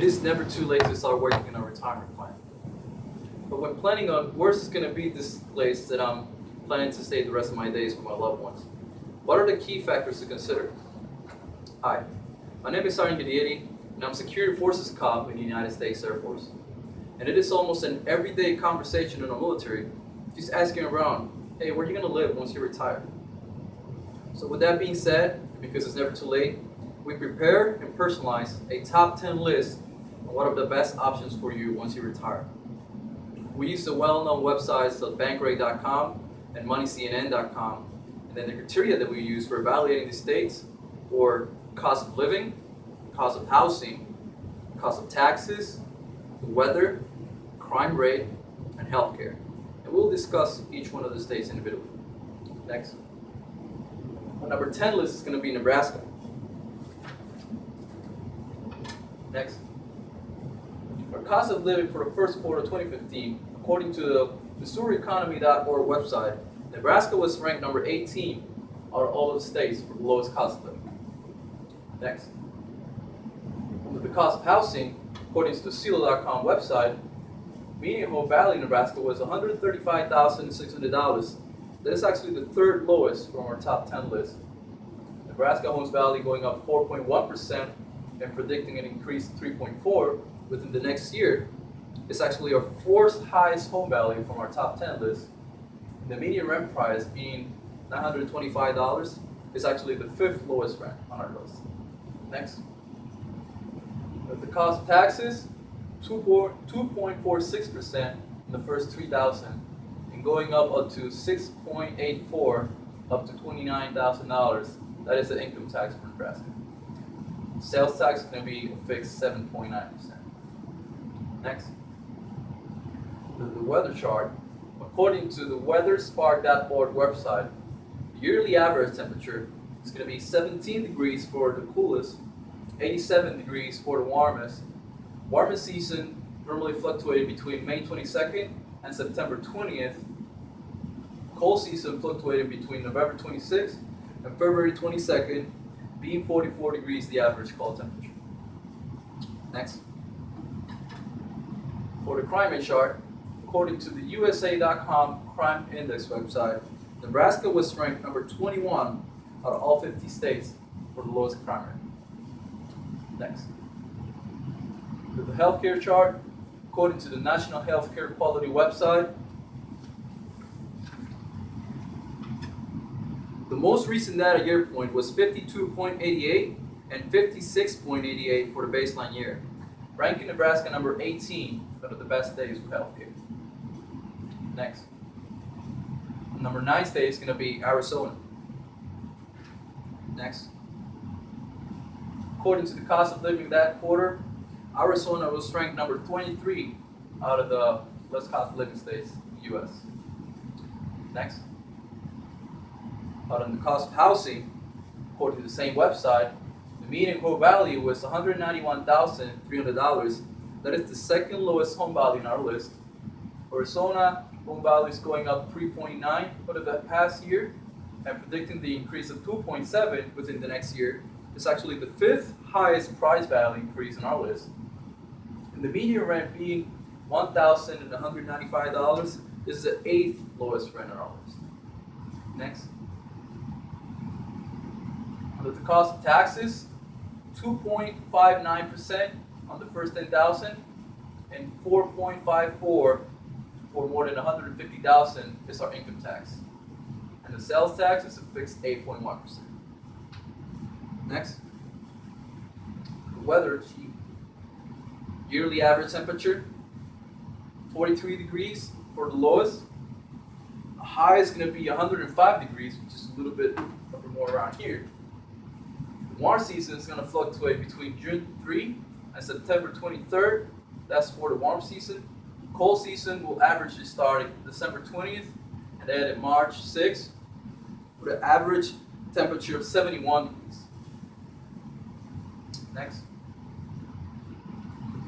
is never too late to start working on a retirement plan. But when planning on where's going to be this place that I'm planning to stay the rest of my days with my loved ones, what are the key factors to consider? Hi, my name is Sergeant Gidetti, and I'm a Security Forces cop in the United States Air Force. And it is almost an everyday conversation in the military, just asking around, hey, where are you going to live once you retire? So with that being said, because it's never too late, we prepare and personalize a top 10 list of what are the best options for you once you retire. We use the well-known websites of Bankrate.com and MoneyCNN.com, and then the criteria that we use for evaluating the states or cost of living, cost of housing, cost of taxes, the weather, crime rate, and healthcare. And we'll discuss each one of the states individually. Next. Our number 10 list is going to be Nebraska. Next. Our cost of living for the first quarter of 2015, according to the MissouriEconomy.org website, Nebraska was ranked number 18 out of all of the states for the lowest cost of living. Next. Under the cost of housing, according to the CELO.com website, median home value in Nebraska was $135,600. That is actually the third lowest from our top 10 list. Nebraska homes value going up 4.1% and predicting an increase of 3.4% within the next year. It's actually our fourth highest home value from our top 10 list. The median rent price being $925 is actually the fifth lowest rent on our list. Next. The cost of taxes, 2.46% in the first 3,000, and going up to 6.84 up to $29,000. That is the income tax for Nebraska. Sales tax is going to be a fixed 7.9%. Next, the weather chart. According to the weatherspark.org website, the yearly average temperature is going to be 17 degrees for the coolest, 87 degrees for the warmest. Warmest season normally fluctuated between May 22nd and September 20th. Cold season fluctuated between November 26th and February 22nd, being 44 degrees the average cold temperature. Next. For the crime rate chart, according to the USA.com Crime Index website, Nebraska was ranked number 21 out of all 50 states for the lowest crime rate. Next. For the healthcare chart, according to the National Healthcare Quality website, the most recent data year point was 52.88 and 56.88 for the baseline year, ranking Nebraska number 18 out of the best states for healthcare. Next. Number 9 state is going to be Arizona. Next. According to the cost of living that quarter, Arizona was ranked number 23 out of the less cost of living states in the U.S. Next. Out on the cost of housing, according to the same website, the median home value was $191,300. That is the second lowest home value in our list. Arizona home value is going up 3.9 over the past year and predicting the increase of 2.7 within the next year. It's actually the fifth highest price value increase in our list. And the median rent being $1,195 is the eighth lowest rent in our list. Next. Under the cost of taxes, 2.59% on the first 10,000 and 4.54 for more than 150,000 is our income tax. And the sales tax is a fixed 8.1%. Next, the weather sheet. Yearly average temperature, 43 degrees for the lowest. The high is going to be 105 degrees, which is a little bit more around here. The warm season is going to fluctuate between June 3 and September 23rd. That's for the warm season. Cold season will averagely start December 20th and end at March 6th with an average temperature of 71 degrees. Next.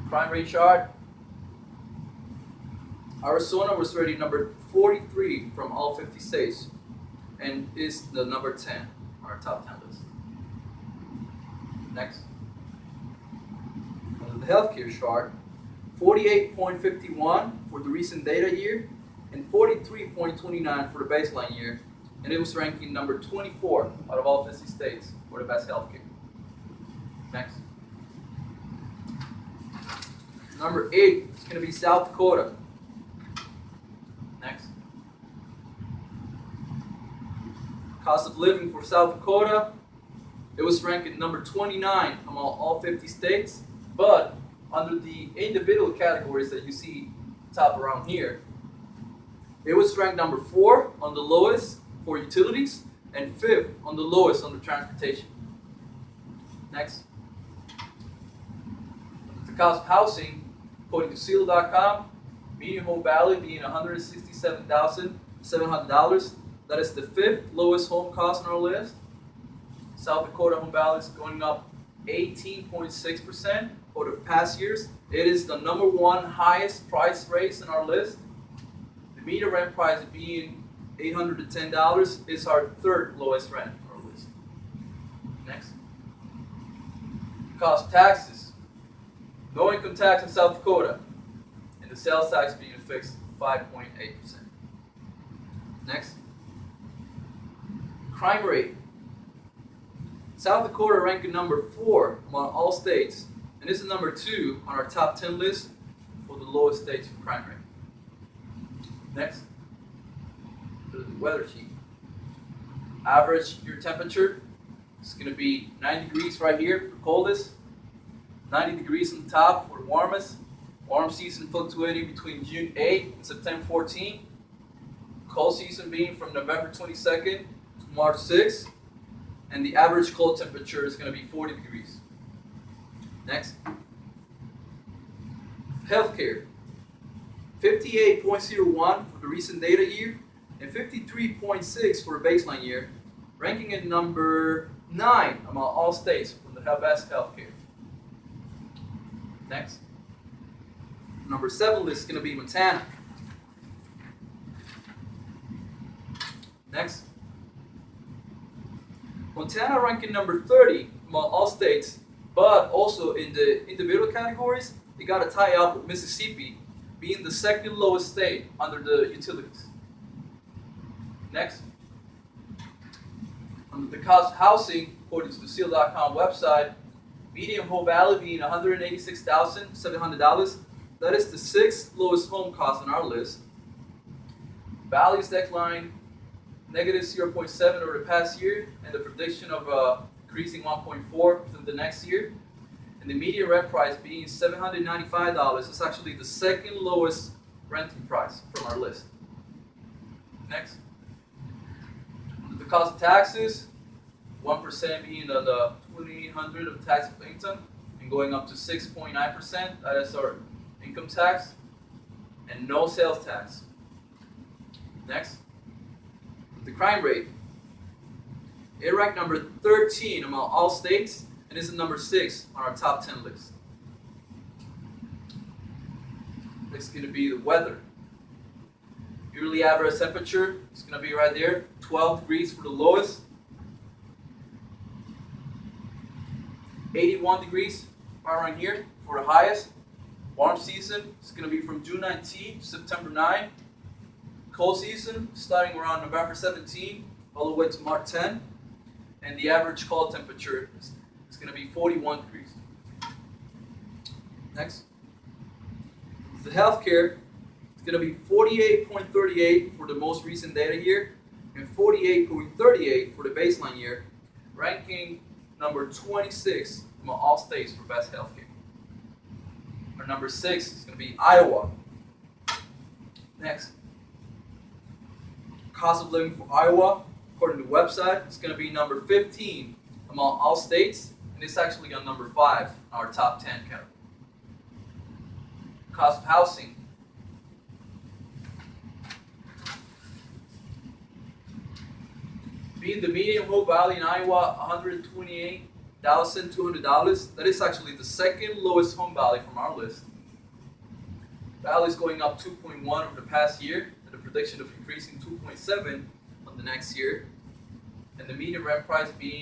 Crime rate chart. Arizona was rated number 43 from all 50 states and is the number 10 on our top 10 list. Next. the healthcare chart, 48.51 for the recent data year, and 43.29 for the baseline year, and it was ranking number 24 out of all 50 states for the best healthcare. Next. Number 8 is going to be South Dakota. Next. Cost of living for South Dakota, it was ranked at number 29 among all 50 states, but under the individual categories that you see top around here, it was ranked number 4 on the lowest for utilities and 5th on the lowest under transportation. Next. The cost of housing, according to Seal.com, median home value being $167,700. That is the 5th lowest home cost on our list. South Dakota home value is going up 18.6% over the past years. It is the number 1 highest price raise in our list. The median rent price being $810 is our 3rd lowest rent on our list. Next. Cost of taxes. No income tax in South Dakota, and the sales tax being fixed 5.8%. Next. Crime rate. South Dakota ranked number 4 among all states, and this is number 2 on our top 10 list for the lowest states for crime rate. Next, the weather sheet. Average year temperature is going to be 90 degrees right here for the coldest, 90 degrees on the top for the warmest. Warm season fluctuating between June 8 and September 14. Cold season being from November 22nd to March 6th. And the average cold temperature is going to be 40 degrees. Next. Healthcare. 58.01 for the recent data year and 53.6 for the baseline year, ranking at number 9 among all states for the best healthcare. Next. Number 7 list is going to be Montana. Next. Montana ranking number 30 among all states, but also in the individual categories, they got a tie up with Mississippi, being the 2nd lowest state under the utilities. Next. Under the cost of housing, according to the Seal.com website, median home value being $186,700. That is the 6th lowest home cost on our list. Values decline negative 0.7 over the past year, and the prediction of increasing 1.4 within the next year. And the median rent price being $795 is actually the 2nd lowest renting price from our list. Next. The cost of taxes, 1% being the $2,800 of taxable income, and going up to 6.9%. That is our income tax, and no sales tax. Next. The crime rate. It ranked number 13 among all states, and is number 6 on our top 10 list. Next is going to be the weather. Yearly average temperature is going to be right there, 12 degrees for the lowest, 81 degrees right here for the highest. Warm season is going to be from June 19 to September 9. Cold season starting around November 17 all the way to March 10. And the average cold temperature is going to be 41 degrees. Next. The healthcare is going to be 48.38 for the most recent data year and 48.38 for the baseline year, ranking number 26 among all states for best healthcare. Our number 6 is going to be Iowa. Next. Cost of living for Iowa, according to the website, is going to be number 15 among all states, and it's actually on number 5 in our top 10 category. Cost of housing. Being the median home value in Iowa, $128,200. That is actually the 2nd lowest home value from our list. Value is going up 2.1 over the past year, and the prediction of increasing 2.7 on the next year. And the median rent price being